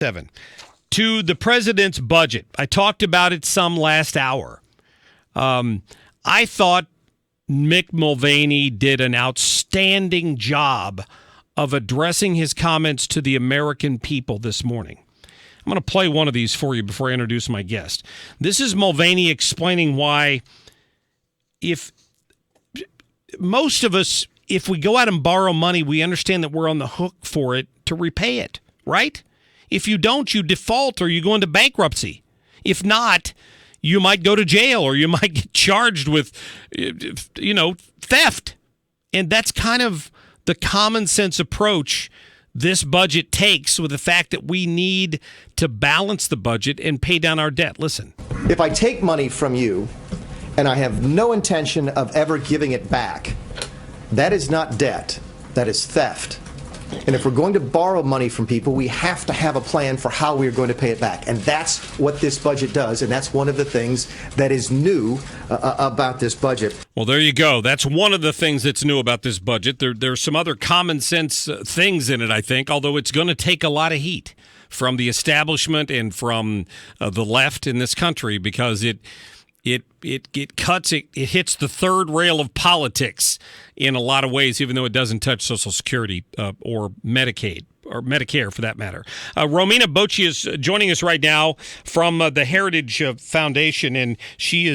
7. To the president's budget. I talked about it some last hour. I thought Mick Mulvaney did an outstanding job of addressing his comments to the American people this morning. I'm going to play one of these for you before I introduce my guest. This is Mulvaney explaining why if most of us, if we go out and borrow money, we understand that we're on the hook for it to repay it, right? If you don't, you default or you go into bankruptcy. If not, you might go to jail or you might get charged with, theft. And that's kind of the common sense approach this budget takes with the fact that we need to balance the budget and pay down our debt. Listen. If I take money from you and I have no intention of ever giving it back, that is not debt. That is theft. And if we're going to borrow money from people, we have to have a plan for how we're going to pay it back. And that's what this budget does. And that's one of the things that is new about this budget. Well, there you go. That's one of the things that's new about this budget. There's some other common sense things in it, I think, although it's going to take a lot of heat from the establishment and from the left in this country because it hits the third rail of politics in a lot of ways, even though it doesn't touch Social Security or Medicaid or Medicare for that matter. Romina Boccia is joining us right now from the Heritage Foundation, and she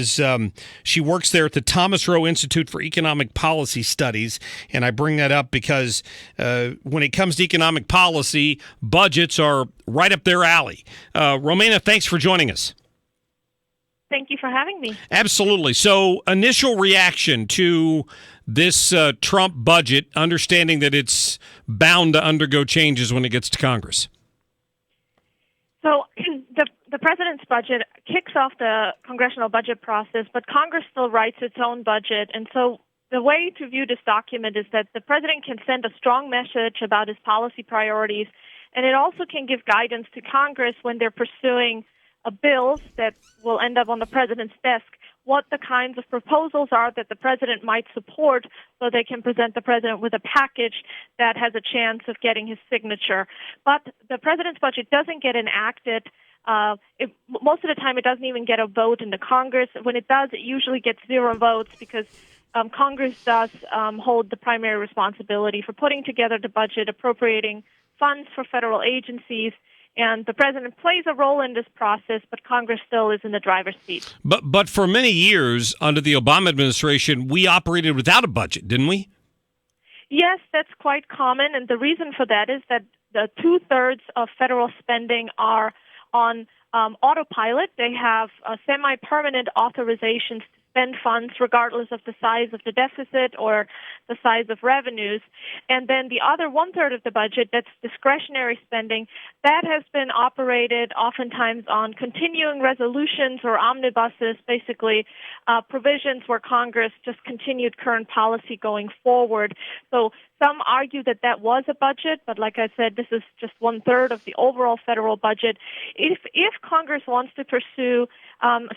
works there at the Thomas Rowe Institute for Economic Policy Studies. And I bring that up because when it comes to economic policy, budgets are right up their alley. Romina, thanks for joining us. Thank you for having me. Absolutely. So, initial reaction to this Trump budget, understanding that it's bound to undergo changes when it gets to Congress. So, the president's budget kicks off the congressional budget process, but Congress still writes its own budget. And so, the way to view this document is that the president can send a strong message about his policy priorities, and it also can give guidance to Congress when they're pursuing bills that will end up on the president's desk, what the kinds of proposals are that the president might support so they can present the president with a package that has a chance of getting his signature. But the president's budget doesn't get enacted. Most of the time, it doesn't even get a vote in the Congress. When it does, it usually gets 0 votes because Congress does hold the primary responsibility for putting together the budget, appropriating funds for federal agencies, and the president plays a role in this process, but Congress still is in the driver's seat. But for many years under the Obama administration, we operated without a budget, didn't we? Yes, that's quite common, and the reason for that is that the 2/3 of federal spending are on autopilot. They have semi-permanent authorizations to spend funds regardless of the size of the deficit or the size of revenues. And then the other 1/3 of the budget, that's discretionary spending, that has been operated oftentimes on continuing resolutions or omnibuses, basically provisions where Congress just continued current policy going forward. So some argue that that was a budget, but like I said, this is just 1/3 of the overall federal budget. If Congress wants to pursue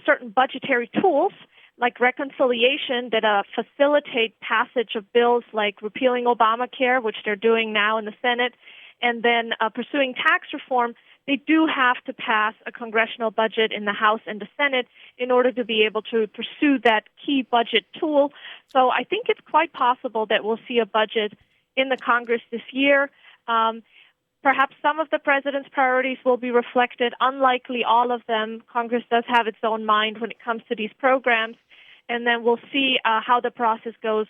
certain budgetary tools, like reconciliation that facilitate passage of bills like repealing Obamacare, which they're doing now in the Senate, and then pursuing tax reform, they do have to pass a congressional budget in the House and the Senate in order to be able to pursue that key budget tool. So I think it's quite possible that we'll see a budget in the Congress this year. Perhaps some of the president's priorities will be reflected. Unlikely all of them. Congress does have its own mind when it comes to these programs. And then we'll see how the process goes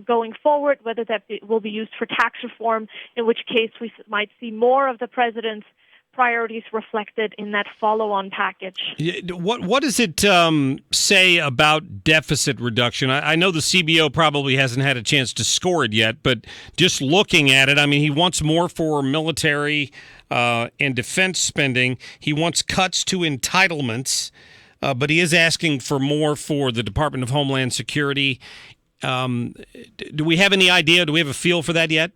going forward, whether that will be used for tax reform, in which case we might see more of the president's priorities reflected in that follow-on package. What does it say about deficit reduction? I know the CBO probably hasn't had a chance to score it yet, but just looking at it, I mean, he wants more for military and defense spending. He wants cuts to entitlements, but he is asking for more for the Department of Homeland Security. Do we have any idea? Do we have a feel for that yet?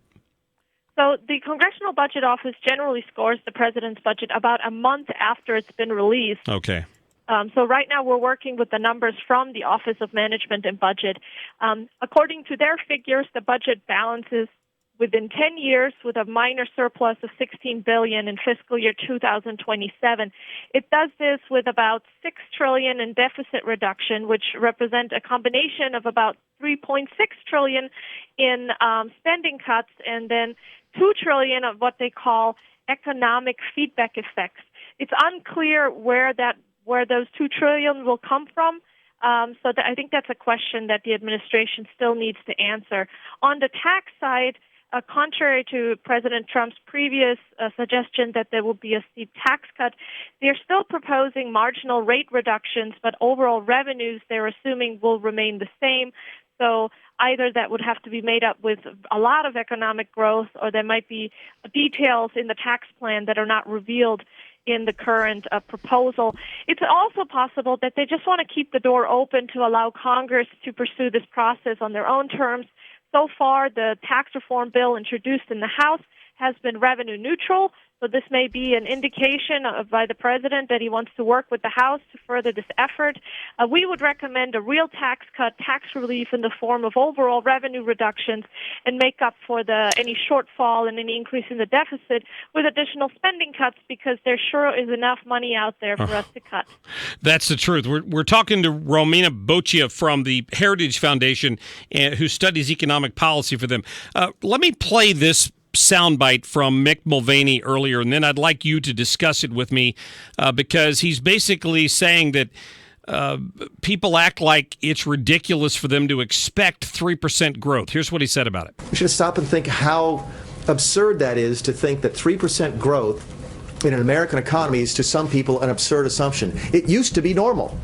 So the Congressional Budget Office generally scores the president's budget about a month after it's been released. Okay. So right now we're working with the numbers from the Office of Management and Budget. According to their figures, the budget balances within 10 years with a minor surplus of $16 billion in fiscal year 2027. It does this with about $6 trillion in deficit reduction, which represent a combination of about $3.6 trillion in spending cuts and then $2 trillion of what they call economic feedback effects. It's unclear where those $2 trillion will come from. I think that's a question that the administration still needs to answer. On the tax side, contrary to President Trump's previous suggestion that there will be a steep tax cut, they're still proposing marginal rate reductions, but overall revenues they're assuming will remain the same. So either that would have to be made up with a lot of economic growth, or there might be details in the tax plan that are not revealed in the current proposal. It's also possible that they just want to keep the door open to allow Congress to pursue this process on their own terms. So far, the tax reform bill introduced in the House has been revenue neutral, so this may be an indication by the president that he wants to work with the House to further this effort. We would recommend a real tax cut, tax relief in the form of overall revenue reductions, and make up for any shortfall and any increase in the deficit with additional spending cuts, because there sure is enough money out there for us to cut. That's the truth. We're talking to Romina Boccia from the Heritage Foundation, who studies economic policy for them. Let me play this soundbite from Mick Mulvaney earlier, and then I'd like you to discuss it with me, because he's basically saying that people act like it's ridiculous for them to expect 3% growth. Here's what he said about it. We should stop and think how absurd that is, to think that 3% growth in an American economy is to some people an absurd assumption. It used to be normal.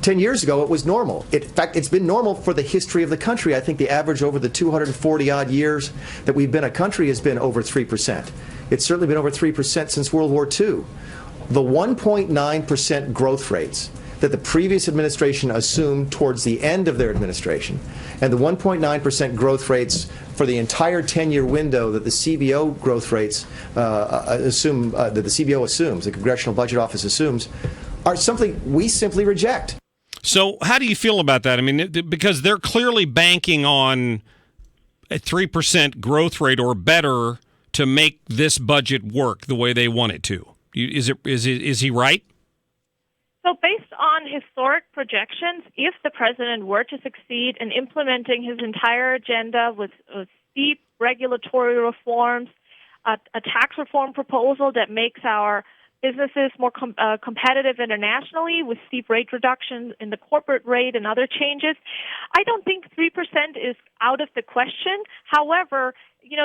10 years ago, it was normal. In fact, it's been normal for the history of the country. I think the average over the 240-odd years that we've been a country has been over 3%. It's certainly been over 3% since World War II. The 1.9% growth rates that the previous administration assumed towards the end of their administration, and the 1.9% growth rates for the entire 10-year window that the CBO growth rates assume, that the CBO assumes, the Congressional Budget Office assumes, are something we simply reject. So how do you feel about that? I mean, because they're clearly banking on a 3% growth rate or better to make this budget work the way they want it to. Is he right? So based on historic projections, if the president were to succeed in implementing his entire agenda with steep regulatory reforms, a tax reform proposal that makes our businesses more competitive internationally with steep rate reductions in the corporate rate and other changes, I don't think 3% is out of the question. However,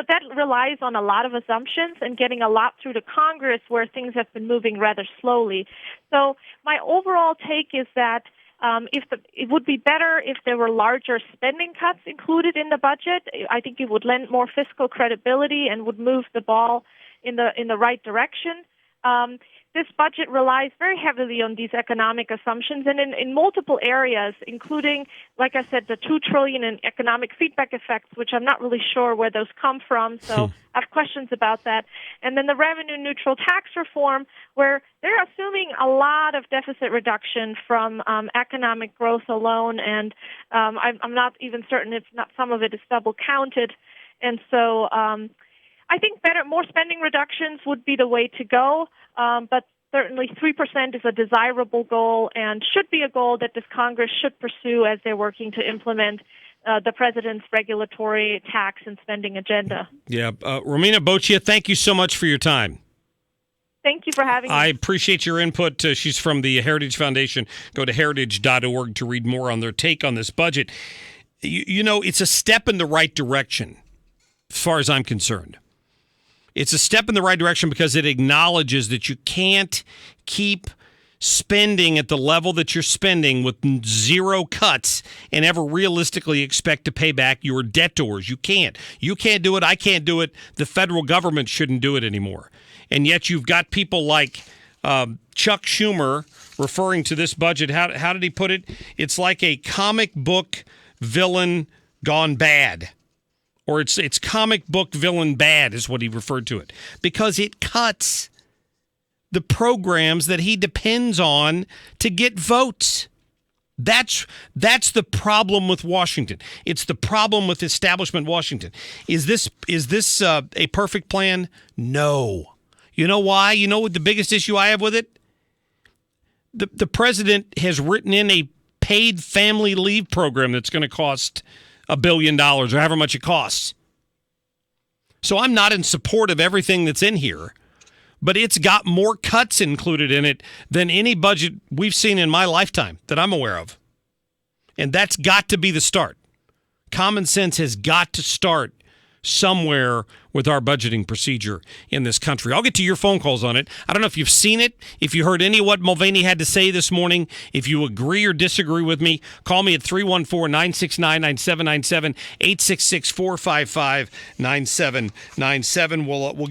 that relies on a lot of assumptions and getting a lot through to Congress, where things have been moving rather slowly. So my overall take is that it would be better if there were larger spending cuts included in the budget. I think it would lend more fiscal credibility and would move the ball in the right direction. This budget relies very heavily on these economic assumptions, and in multiple areas, including, like I said, the $2 trillion in economic feedback effects, which I'm not really sure where those come from, so I have questions about that. And then the revenue-neutral tax reform, where they're assuming a lot of deficit reduction from economic growth alone, and I'm not even certain if not some of it is double-counted. And so I think more spending reductions would be the way to go, but certainly 3% is a desirable goal and should be a goal that this Congress should pursue as they're working to implement the president's regulatory, tax, and spending agenda. Yeah. Romina Boccia, thank you so much for your time. Thank you for having me. I appreciate your input. She's from the Heritage Foundation. Go to heritage.org to read more on their take on this budget. It's a step in the right direction, as far as I'm concerned. It's a step in the right direction because it acknowledges that you can't keep spending at the level that you're spending with zero cuts and ever realistically expect to pay back your debtors. You can't. You can't do it. I can't do it. The federal government shouldn't do it anymore. And yet you've got people like Chuck Schumer referring to this budget. How did he put it? It's like a comic book villain gone bad. Or it's comic book villain bad is what he referred to it. Because it cuts the programs that he depends on to get votes. That's the problem with Washington. It's the problem with establishment Washington. Is this a perfect plan? No. You know why? You know what the biggest issue I have with it? The president has written in a paid family leave program that's going to cost $1 billion or however much it costs. So I'm not in support of everything that's in here, but it's got more cuts included in it than any budget we've seen in my lifetime that I'm aware of. And that's got to be the start. Common sense has got to start somewhere with our budgeting procedure in this country. I'll get to your phone calls on it. I don't know if you've seen it, if you heard any of what Mulvaney had to say this morning, if you agree or disagree with me, call me at 314-969-9797, 866-455-9797. We'll